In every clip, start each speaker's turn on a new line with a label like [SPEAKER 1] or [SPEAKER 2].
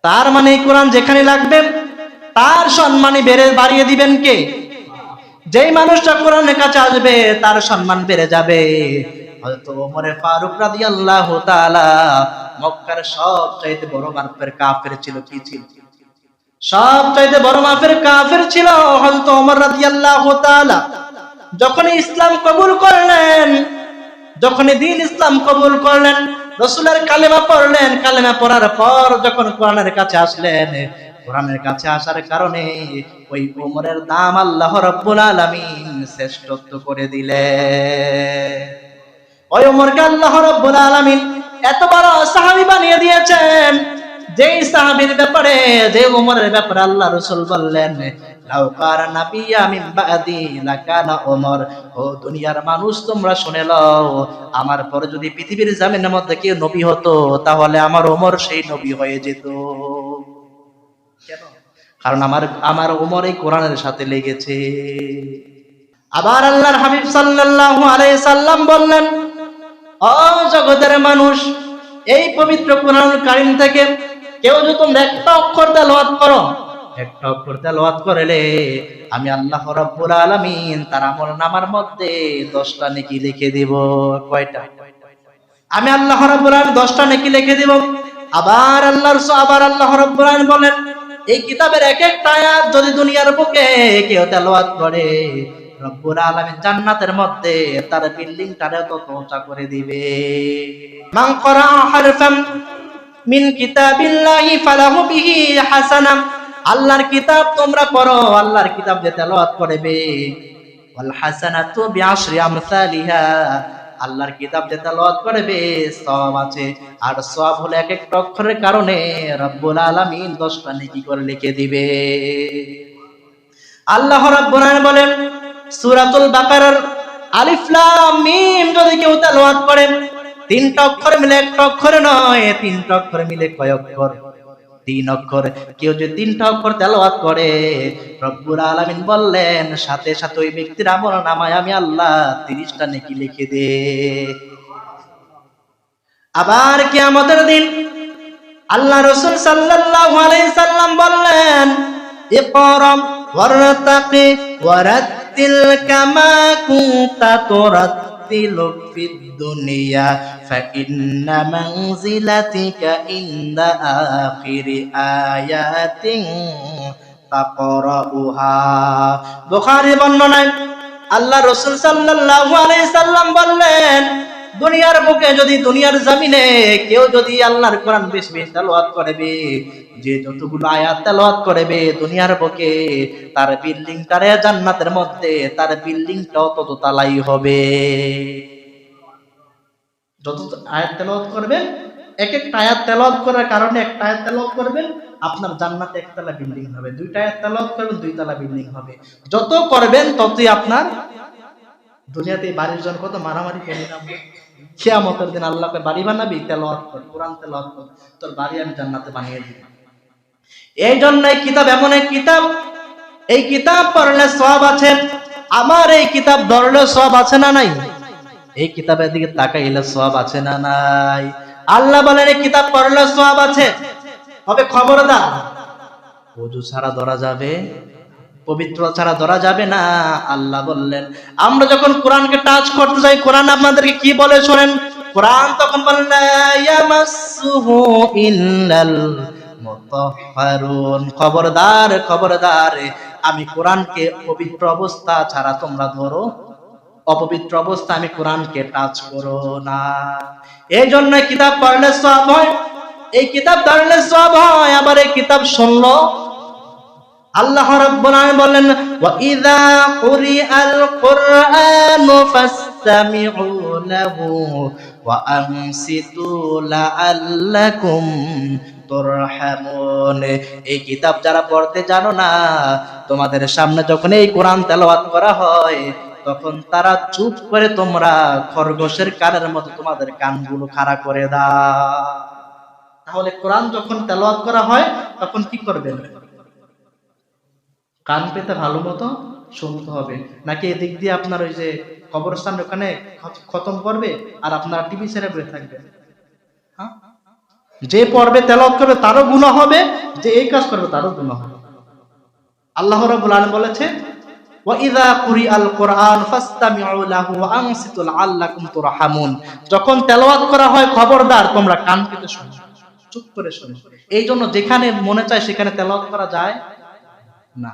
[SPEAKER 1] তার মানে এই কোরআন যেখানে লাগবে তার সম্মানই বাড়িয়ে দিবেন কে? যেই মানুষটা কোরআনের কাছে আসবে তার সম্মান বেড়ে যাবে। হযরত ওমর ফারুক রাদিয়াল্লাহু তাআলা মক্কার সবচাইতে বড় মাপের কাফের ছিল। কি ছিল? সবচাইতে বড় মাপের কাফের ছিল হযরত ওমর রাদিয়াল্লাহু তাআলা। যখন ইসলাম কবুল করলেন, যখন দ্বীন ইসলাম কবুল করলেন, রাসূলের কালেমা পড়লেন, কালেমা পড়ার পর যখন কোরআনের কাছে আসলেন, কোরআনের কাছে আসার কারণে ওই ওমরের দাম আল্লাহ রাব্বুল আলামিন শ্রেষ্ঠত্ব করে দিলেন। ওই ওমরকে আল্লাহ রাব্বুল আলামিন এত বড় সাহাবী বানিয়ে দিয়েছেন, যেই সাহাবীর ব্যাপারে, যে ওমরের ব্যাপারে আল্লাহ রাসূল বললেন, লাউ কানা নাবিয়্যা মিন বাদি লাকানা ওমর। ও দুনিয়ার মানুষ তোমরা শুনে লও, আমার পরে যদি পৃথিবীর জমিনের মধ্যে কেউ নবী হতো তাহলে আমার ওমর সেই নবী হয়ে যেত। কেন? কারণ আমার ওমর এই কোরআনের সাথে লেগেছে। আবার আল্লাহর হাবিব সাল্লাল্লাহু আলাইহি সাল্লাম বললেন, ও জগতের মানুষ, এই পবিত্র কোরআনুল কারীম থেকে কেউ যদি তোমরা একটা অক্ষর তেলাওয়াত করো, একটা অক্ষর তেলাওয়াত করলে আমি আল্লাহ রাব্বুল আলামিন তার আমলনামার মধ্যে 10টা নেকি লিখে দিব। কয়টা? আমি আল্লাহ রাব্বুল আলামিন 10টা নেকি লিখে দিব। আবার আল্লাহ রাব্বুল আলামিন বলেন, এই কিতাবের এক একটা আয়াত যদি দুনিয়ার বুকে কেউ তেলাওয়াত করে, রব্বুল আলামিন জান্নাতের মধ্যে তার বিল্ডিংটারে তত উঁচা করে দিবে। মান ক্বারা হারফাম মিন কিতাবিল্লাহি ফালাহু বিহি হাসানাহ। আল্লাহর কিতাব তোমরা পড়ো, আল্লাহর কিতাব যে তেলাওয়াত করবে, ওয়াল হাসানাতু বিআশরি আমসালিহা। আল্লাহর কিতাব যে তেলাওয়াত করবে সওয়াব আছে, আর সওয়াব হলো এক একটা অক্ষরের কারণে রব্বুল আলামিন 10টা নেকি করে লিখে দিবে। আল্লাহ রাব্বুল আলামিন বলেন সূরাতুল বাকারার আলিফ লাম মিম যদি কেউ তেলাওয়াত করে, 3টা অক্ষর মিলে একটা অক্ষর নয়, 3টা অক্ষর মিলে কয় অক্ষর? 3 অক্ষর। কেউ যদি 3টা অক্ষর তেলাওয়াত করে, রব্বুল আলামিন বললেন সাথে সাথে ওই ব্যক্তির আমলনামায় আমি আল্লাহ 30টা নেকি লিখে দে। আবার কিয়ামতের দিন আল্লাহ রাসূল সাল্লাল্লাহু আলাইহি সাল্লাম বললেন, ইকরা ওয়ারতাকি ওয়ারাত্তিল কামা কুনতা তুরাত্তিলু ফিদ দুনিয়া ফাইন্না মানজিলাতিকা ইনদা আখিরি আয়াতিন তাকরাউহা। বুখারী বর্ণনায় আল্লাহ রাসূল সাল্লাল্লাহু আলাইহি সাল্লাম বললেন, দুনিয়ার বুকে যদি, দুনিয়ার জমিনে কেউ যদি আল্লাহর কোরআন বেশি বেশি তেলাওয়াত করবে, যে যতগুলো আয়াত তেলাওয়াত করবে দুনিয়ার বুকে, তার বিল্ডিংটারে জান্নাতের মধ্যে তার বিল্ডিংটাও তত তালাই হবে। যত আয়াত তেলাওয়াত করবেন, এক একটা আয়াত তেলাওয়াত করার কারণে, একটা আয়াত তেলাওয়াত করবেন আপনার জান্নাতে একতলা বিল্ডিং হবে, 2টা আয়াত তেলাওয়াত করবেন 2তলা বিল্ডিং হবে। যত করবেন ততই আপনার দুনিয়াতে বাড়ির জন্য কত মারামারি করি না আমরা। কিয়ামতের দিন আল্লাহকে বাড়ি বানাবি, তেলাওয়াত কর, কোরআন তেলাওয়াত কর, তোর বাড়ি আমি জান্নাতে বানিয়ে দিব। এই জন্য এই কিতাব এমন এক কিতাব, এই কিতাব পড়লে সওয়াব আছে। আমার এই কিতাব ধরলে সওয়াব আছে না নাই? এই কিতাবের দিকে তাকাইলে সওয়াব আছে না নাই? আল্লাহ বলেন এই কিতাব পড়লে সওয়াব আছে। তবে খবরদার, ওযু ছাড়া ধরা যাবে, পবিত্র ছাড়া ধরা যাবে না। আল্লাহ বললেন, আমরা যখন কোরআনকে টাচ করতে যাই, কোরআন আপনাদেরকে কি বলে শোনেন। কোরআন তখন বলেন, লা ইয়ামাসসুহু ইল্লাল মুতাহহারুন। খবরদার, খবরদার, আমি কোরআনকে পবিত্র অবস্থা ছাড়া তোমরা ধরো, অপবিত্র অবস্থা আমি কোরআনকে টাচ করো না। এই জন্য কিতাব পড়লে সওয়াব হয়, এই কিতাব ধরলে সওয়াব হয়। আবার এই কিতাব শুনলো আল্লাহ রাব্বুল আলামিন বলেন, ওয়া ইযা কুরিআল কুরআনু ফাসতামিউ লাহু ওয়া আনসিতু লাআল্লাকুম তুরহামুন। এই কিতাব যারা পড়তে জানো না, তোমাদের সামনে যখন এই কোরআন তেলাওয়াত করা হয় তখন তারা চুপ করে, তোমরা খরগোশের কানের মতো তোমাদের কানগুলো খাড়া করে দাও। তাহলে কোরআন যখন তেলাওয়াত করা হয় তখন কি করবেন? কান পেতে ভালো মতো শুনতে হবে। নাকি এদিক দিয়ে আপনার ওই যে কবরস্থান ওখানে খতম করবে আর আপনার টিভি ছেড়ে বসে থাকবে? হ্যাঁ, যে পড়বে তেলাওয়াত করবে তারও গুনাহ হবে, যে এই কাজ করবে তারও গুনাহ হবে। আল্লাহ রাব্বুল আলামিন বলেছে, ওয়া ইযা কুরিআল কুরআন ফাসতামিউ লাহু ওয়া আনসিতু লাআল্লাকুম তুরহামুন। যখন তেলাওয়াত করা হয় খবরদার তোমরা কান পেতে শোনো, চুপ করে শোনো। এই জন্য যেখানে মনে চায় সেখানে তেলাওয়াত করা যায় না।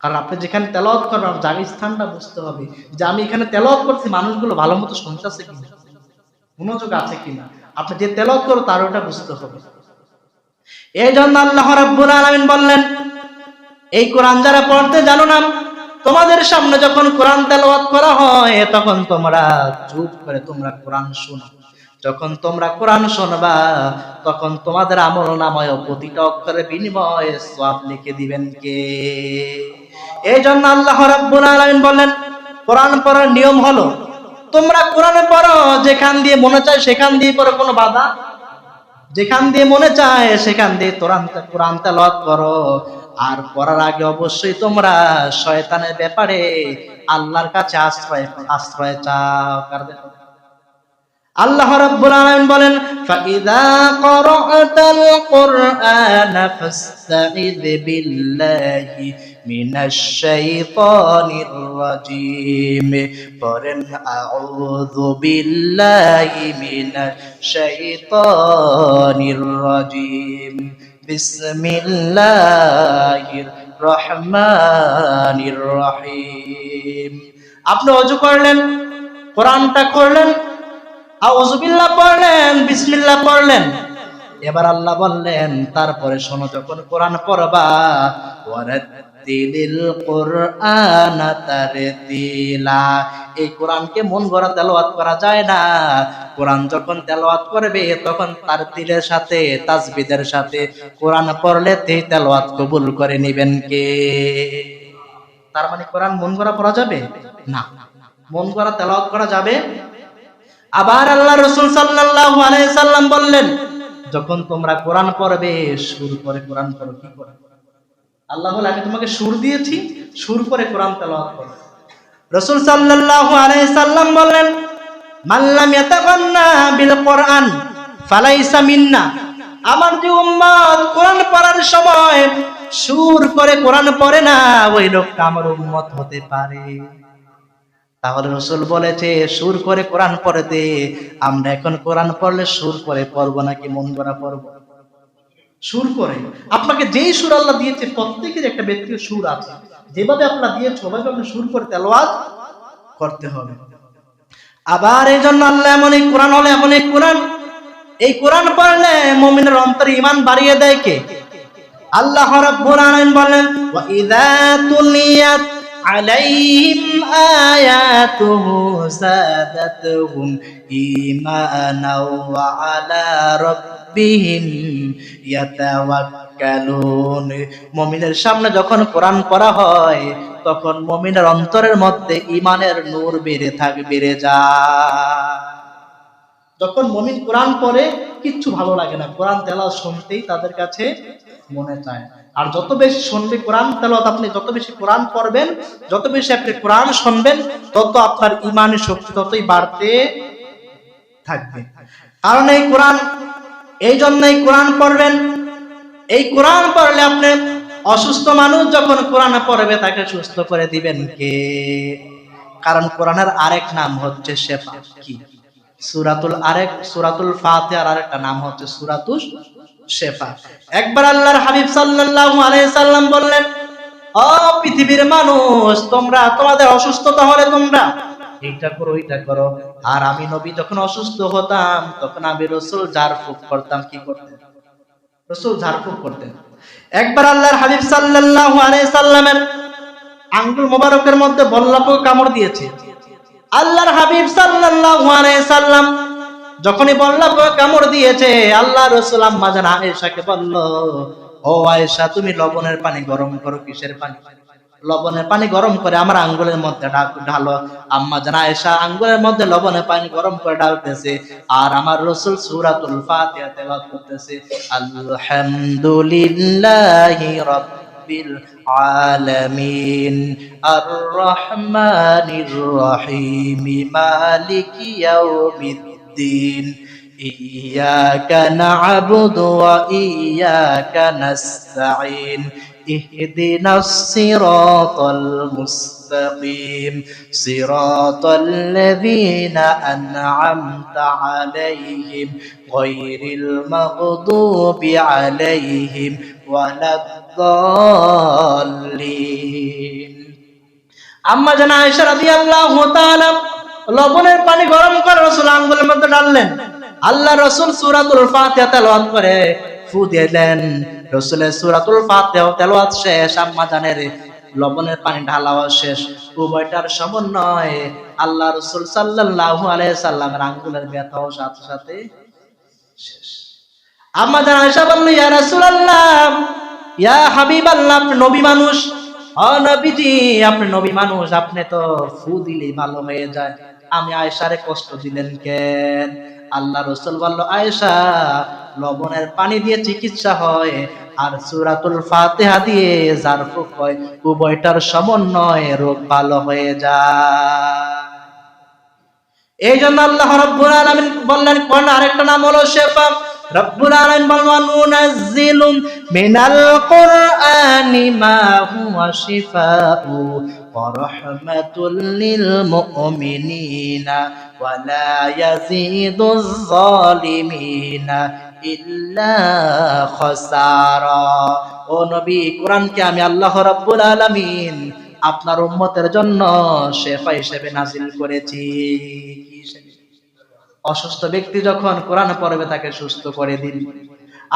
[SPEAKER 1] কারণ আপনি যেখানে তেলাওয়াত করবেন জায়গা স্থানটা বুঝতে হবে, যে আমি এখানে তেলাওয়াত করছি মানুষগুলো ভালো মতো শুনতেছে কিনা, মনোযোগ আছে কিনা। আপনি যে তেলাওয়াত করো তার ওটা বুঝতে হবে। এই জন্য আল্লাহ রাব্বুল আলামিন বললেন, এই কোরআন যারা পড়তে জানো না, তোমাদের সামনে যখন কোরআন তেলাওয়াত করা হয় তখন তোমরা চুপ করে তোমরা কোরআন শোনো। যখন তোমরা কোরআন শুনবা তখন তোমাদের আমলনামায় প্রতিটা অক্ষরের বিনিময়ে সওয়াব লিখে দিবেন কে? এই জন্য আল্লাহ রাব্বুল আলামিন বলেন, কোরআন পড়ার নিয়ম হলো তোমরা কোরআনে পড়ো, যেখান দিয়ে মনে চায় সেখান দিয়ে পড়ো, কোনো বাধা। যেখান দিয়ে মনে চায় সেখান দিয়ে কোরআন তেলাওয়াত করো। আর পড়ার আগে অবশ্যই তোমরা শয়তানের ব্যাপারে আল্লাহর কাছে আশ্রয় চাও। আল্লাহ রাব্বুল আলামিন বলেন, ফাইযা ক্বারা'তাল কুরআনা ফাসতাইয বিল্লাহি মিনাশ শাইতানির রাজীম। পড়েন আউযু বিল্লাহি মিনাশ শাইতানির রাজীম। বিসমিল্লাহির রহমানির রহিম। আপনি ওযু করলেন, কোরআনটা করলেন, আউযুবিল্লাহ পড়লেন, বিসমিল্লাহ পড়লেন। এবার আল্লাহ বললেন, তারপরে শোনো, যখন কোরআন পড়বা ওয়ারাত্তিলিল কুরআনা তারতিলা। এই কোরআনকে মন গড়া তেলাওয়াত করা যায় না। কোরআন যখন তেলাওয়াত করবে তখন তারতিলের সাথে, তাসবিদের সাথে কোরআন পড়লে সেই তেলাওয়াত কবুল করে নেবেন কে? তার মানে কোরআন মন গড়া পড়া যাবে না, মন গড়া তেলাওয়াত করা যাবে। আবার আল্লাহ রাসূল সাল্লাল্লাহু আলাইহি সাল্লাম বললেন, যখন তোমরা কোরআন পড়বে সুর করে কোরআন পড়ো। কি করে? আল্লাহ বলে, আমি তোমাকে সুর দিয়েছি, সুর করে কোরআন তেলাওয়াত করো। রাসূল সাল্লাল্লাহু আলাইহি সাল্লাম বললেন, মান লাম ইয়াতাগান্না বিল কোরআন ফালাইসা মিন্না। আমার যে উম্মত কোরআন পড়ার সময় সুর করে কোরআন পড়ে না, ওই লোকটা আমার উম্মত হতে পারে। তাহলে রাসূল বলেছে সুর করে কোরআন পড়তে। আমরা এখন কোরআন পড়লে সুর করে পড়বো নাকি মন গড়া পড়বো? সুর করে। আপনাকে যেই সুর আল্লাহ দিয়েছে প্রত্যেকের একটা ব্যক্তিগত সুর আছে, যেভাবে আপনার দিয়েছে ওভাবে আপনি সুর করে তেলাওয়াত করতে হবে। আবার এই জন্য আল্লাহ এমন এই কোরআন হলে এমন এই কোরআন, এই কোরআন পড়লে মুমিনের অন্তরে ঈমান বাড়িয়ে দেয় কে? আল্লাহ রাব্বুল আলামিন বলেন, ওয়া ইযা তুলিয়াত আলাইহিম আয়াতুহু সাদাতুহুম ঈমানাও ওয়া আলা রাব্বিহিম ইয়াতাওয়াক্কালুন। মুমিনের সামনে যখন কোরআন পড়া হয় তখন মুমিনের অন্তরের মধ্যে ঈমানের নূর বেড়ে যায়। যখন মুমিন কোরআন পড়ে কিচ্ছু ভালো লাগে না, কোরআন তেলাওয়াত শুনতেই তাদের কাছে মনে চায়। আর যত বেশি শুনবে কোরআন তেলাওয়াত, আপনি যত বেশি কোরআন পড়বেন, যত বেশি আপনি কোরআন শুনবেন, তত আপনার ঈমানের শক্তি ততই বাড়তে থাকবে। কারণ এই কোরআন, এই জন্যই কোরআন পড়বেন। এই কোরআন পড়লে আপনি, অসুস্থ মানুষ যখন কোরআন পড়বে তাকে সুস্থ করে দিবেন কে? কারণ কোরআনের আরেক নাম হচ্ছে শেফা। কি? সূরাতুল ফাতিহার আরেকটা নাম হচ্ছে সূরাতুশ শেফা। একবার আল্লাহর হাবিব সাল্লাল্লাহু আলাইহি সাল্লাম বললেন, ও পৃথিবীর মানুষ, তোমরা তোমাদের অসুস্থতা হলে তোমরা এইটা করো ওইটা করো। আর আমি নবী যখন অসুস্থ হতাম তখন আমি রাসূল ঝাড়ফুঁক করতাম। কি করতেন? রাসূল ঝাড়ফুঁক করতেন। একবার আল্লাহর হাবিব সাল্লাল্লাহু আলাইহি সাল্লামের আঙ্গুল মোবারকের মধ্যে বল্লা পোকা কামড় দিয়েছে। আল্লাহর হাবিব সাল্লাল্লাহু আলাইহি সাল্লাম যখনই বল্লা পোকা কামড় দিয়েছে, আল্লাহ রাসূল আম্মা জান আয়েশাকে বলল, ও আয়েশা, তুমি লবণের পানি গরম করো। কিসের পানি? লবণের পানি গরম করে আমার আঙ্গুলের মধ্যে ঢালো। আম্মা জান আয়েশা আঙ্গুলের মধ্যে লবণের পানি গরম করে ঢালতেছে, আর আমার রাসূল সূরাতুল ফাতিহা তেলাওয়াত করতেছে, আলহামদুলিল্লাহি রাব্বিল আলামিন আর রহমানির রহিম মালিকি ইয়াউমিদ্দিন ইয়াকা না'বুদু ওয়া ইয়াকা নাস্তাঈন ইহদিনাস সিরাতাল মুস্তাকিম সিরাতাল লাযীনা আন'আমতা আলাইহিম গায়রিল মাগদুবি আলাইহিম ওয়ালাদ-দাল্লিন। আম্মা জান আয়েশা রাদিয়াল্লাহু তাআলা লবণের পানি গরম করে রাসূল আঙ্গুলের মধ্যে ঢাললেন। আল্লাহ রাসূল সূরাতুল ফাতিহা তেলাওয়াত করে ফু দিলেন। রাসূলের সূরাতুল ফাতিহা তেলাওয়াত শেষ, আম্মা জানের লবণের পানি ঢালাও শেষ। উভয়টার সমন্বয়ে আল্লাহ রাসূল সাল্লাল্লাহু আলাইহি সাল্লামের আঙ্গুলের ব্যথাও সাথে সাথে শেষ। আম্মা জান আয়েশা বলল, ইয়া রাসূলুল্লাহ, ইয়া হাবিবাল্লাহ, আপনি নবী মানুষ। নবীজি, আপনি নবী মানুষ, আপনি তো ফু দিলেই ভালো হয়ে যায়, আমি আয়েশারে কষ্ট দিলেন কেন? আল্লাহ রাসূল বলল, আয়েশা, লবণের পানি দিয়ে চিকিৎসা হয় আর সূরাতুল ফাতিহা দিয়ে জারফুক হয়, উভয়টার সমন্বয়ে রোগ ভালো হয়ে যায়। এই জন্য আল্লাহ রাব্বুল আলামিন বললেন, কোন আরেকটা নাম হলো শিফা। রব্বুল আলামিন বলেন, নুনাজ্জিলু মিনাল কুরআনি মা হুয়া শিফাউ ওয়া রাহমাতুল লিল মুমিনিনা ওয়া লা ইয়াজিদুজ জালিমিনা ইল্লা খাসারা। ও নবী, কোরআনকে আমি আল্লাহ রাব্বুল আলামিন আপনার উম্মতের জন্য শিফা হিসেবে নাযিল করেছি। অসুস্থ ব্যক্তি যখন কোরআন পড়বে তাকে সুস্থ করে দিন।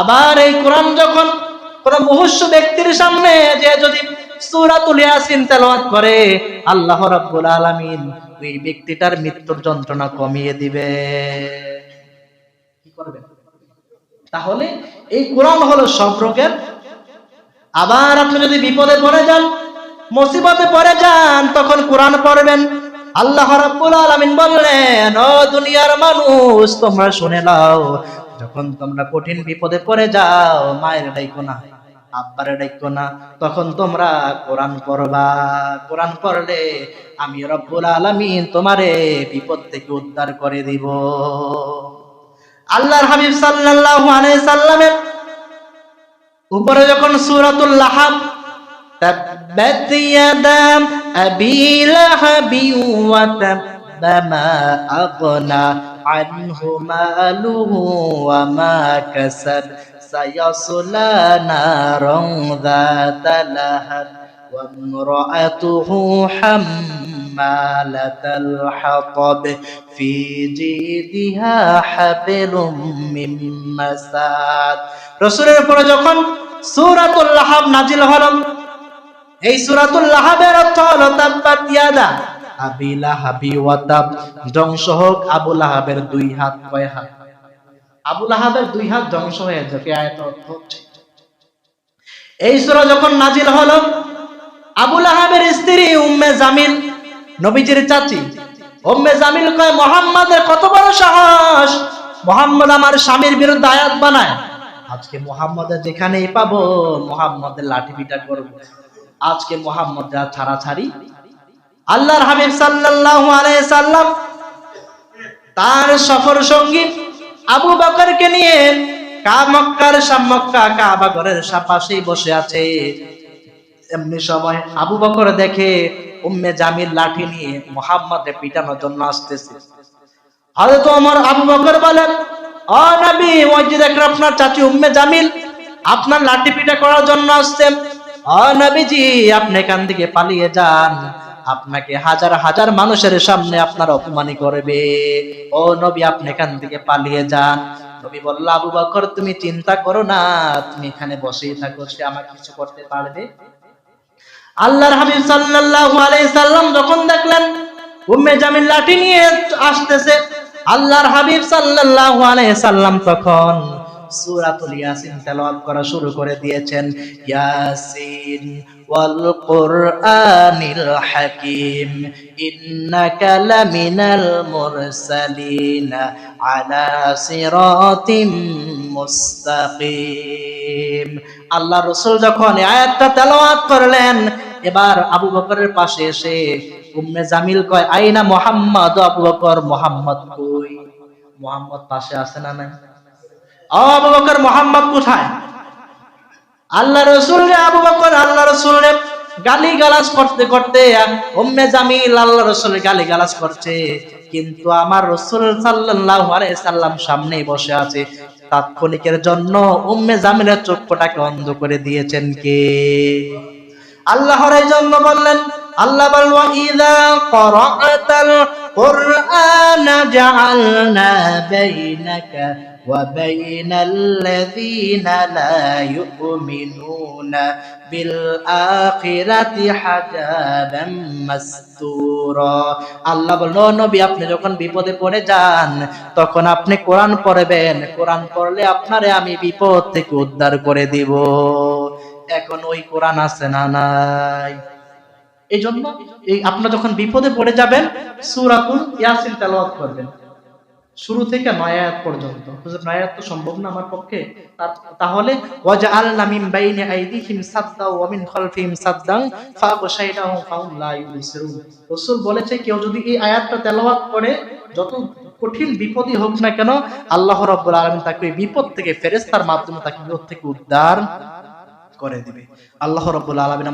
[SPEAKER 1] আবার এই কোরআন যখন কোন মুমূর্ষু ব্যক্তির সামনে যে যদি সূরাতুল ইয়াসিন তেলাওয়াত করে, আল্লাহ রাব্বুল আলামিন ওই ব্যক্তিটার মৃত্যুর যন্ত্রণা কমিয়ে দিবে। কি করবে? তাহলে এই কোরআন হলো সব রোগের। আবার আপনি যদি বিপদে পড়ে যান, মুসিবতে পড়ে যান, তখন কোরআন পড়বেন। আল্লাহ রাব্বুল আলামিন বললেন, ও দুনিয়ার মানুষ, তোমরা শুনে নাও, যখন তোমরা কঠিন বিপদে পড়ে যাও, মায়ের ডাইকো না, আব্বারে ডাইকো না, তখন তোমরা কোরআন পড়বা। কোরআন পড়লে আমি রব্বুল আলামিন তোমারে বিপদ থেকে উদ্ধার করে দিব। আল্লাহর হাবিব সাল্লাল্লাহু আলাইহি সাল্লামের উপরে যখন সূরাতুল লাহাব, تبت يدا أبي لهب وتب ما أغنى عنه ماله وما كسب سيصلى نارا ذات لهب وامرأته حمالة الحطب في جيدها حبل من مسد। রাসূলের উপরে যখন সূরাতুল লাহাব নাজিল হলো, এই সূরাতুল লাহাবের অর্থ হলো তাব্বাত ইয়াদা আবি লাহাবি ওয়া তাব, ধ্বংস হোক আবু লাহাবের দুই হাত। কয় হাত? আবু লাহাবের দুই হাত ধ্বংস হয়ে যাবে। আয়াত অর্থ হচ্ছে, এই সূরা যখন নাজিল হলো, আবু লাহাবের স্ত্রী উম্মে জামিল, নবীজির চাচী উম্মে জামিল কয়, মুহাম্মাদের কত বড় সাহস, মুহাম্মদ আমার স্বামীর বিরুদ্ধে আয়াত বানায়, আজকে মুহাম্মাদের যেখানেই পাবো মুহাম্মাদের লাঠি পিটা করব, আজকে মুহাম্মদ যা ছাড়াছাড়ি। আল্লাহর হাবিব সাল্লাল্লাহু আলাইহি সাল্লাম তার সফর সঙ্গী আবু বকরকে নিয়ে মক্কার মক্কা কাবা ঘরের পাশেই বসে আছে। এমনি সময় আবু বকর দেখে উম্মে জামিল লাঠি নিয়ে মুহাম্মদকে পিটানোর জন্য আসতেছে। হযরত ওমর আবু বকর বলেন, ও নবী, ওই যে দেখেন আপনার চাচী উম্মে জামিল আপনার লাঠি পিটা করার জন্য আসছেন। ও নবীজি, আপনি এখান থেকে পালিয়ে যান, আপনাকে হাজার হাজার মানুষের সামনে আপনার অপমানি করবে। ও নবী, আপনি এখান থেকে পালিয়ে যান। নবী বলল, আবু বকর, তুমি চিন্তা করো না, তুমি এখানে বসেই থাকো, সে আমাকে কিছু করতে পারবে। আল্লাহর হাবিব সাল্লাল্লাহু আলাইহি সাল্লাম যখন দেখলেন উম্মে জামিল লাঠি নিয়ে আসতেছে, আল্লাহর হাবিব সাল্লাল্লাহু আলাইহি সাল্লাম তখন সূরাতুল ইয়াসিন তেলাওয়াত করা শুরু করে দিয়েছেন। ইয়াসিন ওয়াল কুরআনিল হাকীম ইন্নাকা লামিনাল মুরসালিন আলা সিরাতিম মুস্তাকিম। আল্লাহ রাসূল যখন এই আয়াতটা তেলাওয়াত করলেন, এবার আবু বকরের পাশে এসে উম্মে জামিল কয়, আইনা মুহাম্মদ? আবু বকর, মুহাম্মদ কই? মুহাম্মদ পাশে আছে না নাই? আবু বকর মুহাম্মদ কোথায়? আল্লাহ রাসূল রে আবু বকর আল্লাহ রাসূল রে গালিগালাজ করতে করতে উম্মে জামিল আল্লাহ রাসূলের গালিগালাজ করছে, কিন্তু আমার রাসূল সাল্লাল্লাহু আলাইহি সাল্লাম সামনেই বসে আছে। তাৎক্ষণিকের জন্য উম্মে জামিলের চক্ষুটাকে অন্ধ করে দিয়েছেন কে? আল্লাহর এই জন্য বললেন, আল্লাহ বলেন ওয়া ইযা ক্বারাআতাল কুরআনা জাআলনা বাইনাকা ওয়া বাইনাল্লাযীনা লা ইউমিনুনা বিল আখিরাতি হাজাবাম মাসতুরা। আল্লাহ বলেন, ও নবী, আপনি যখন বিপদে পড়ে যান তখন আপনি কোরআন পড়বেন, কোরআন পড়লে আপনারে আমি বিপদ থেকে উদ্ধার করে দিব। এখন ওই কোরআন আছে না নাই? এই জন্য এই আপনারা যখন বিপদে পড়ে যাবেন সূরাতুল ইয়াসিন তেলাওয়াত করবেন, শুরু থেকে 9 আয়াত পর্যন্ত। হুজুর 9 আয়াত তো সম্ভব না আমার পক্ষে, তাহলে ওয়াজআলনা মিন বাইনি আইদিহিম সাদ্দা ওয়া মিন খালফিহিম সাদ্দান ফাগশাইনাহুম ফাহুম লা ইউবসিরুন। রাসূল বলেছে, কেউ যদি এই আয়াতটা তেলাওয়াত করে, যত কঠিন বিপদই হোক না কেন, আল্লাহ রাব্বুল আলামিন তাকে এই বিপদ থেকে ফেরেশতার মাধ্যমে তাকে বিপদ থেকে উদ্ধার করে দিবে। আল্লাহ রাব্বুল আলামিন